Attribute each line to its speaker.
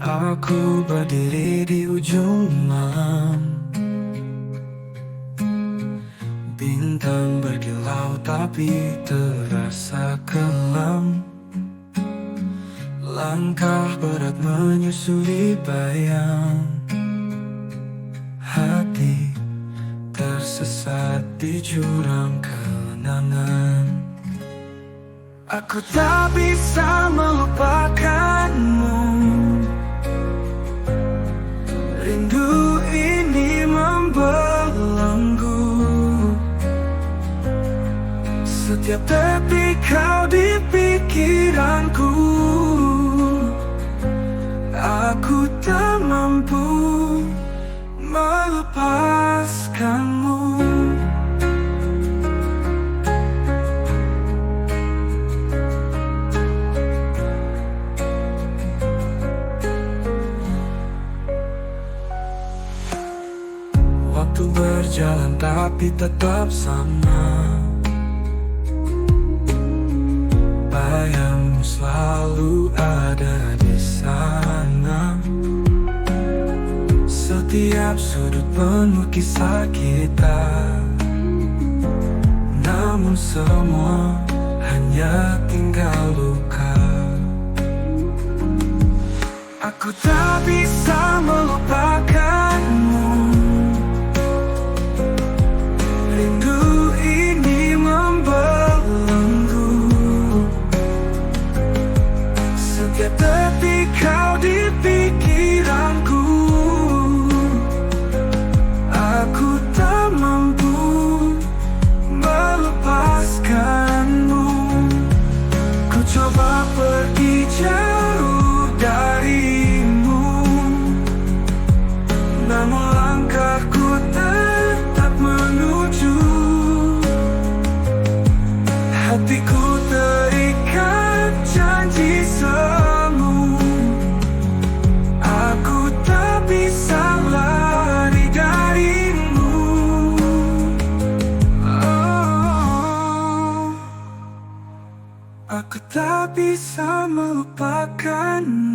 Speaker 1: Aku berdiri di ujung malam, bintang berkilau tapi terasa kelam. Langkah berat menyusuri bayang, hati tersesat di jurang kenangan. Aku tak bisa melupakanmu, rindu ini membelenggu. Setiap detik kau di pikiranku, aku tak mampu melepaskanmu. Waktu berjalan tapi tetap sama, bayangmu selalu ada di sana. Setiap sudut penuh kisah kita, namun semua hanya tinggal luka. Aku tak bisa melupakanmu, rindu ini membelenggu. Setiap detik kau di pikiranku, aku tak mampu melepaskanmu. Ku coba pergi jauh darimu, namun langkahku tetap menuju. Hatiku terikat janji semu, aku tak bisa lari darimu. Oh, aku tak bisa melupakanmu.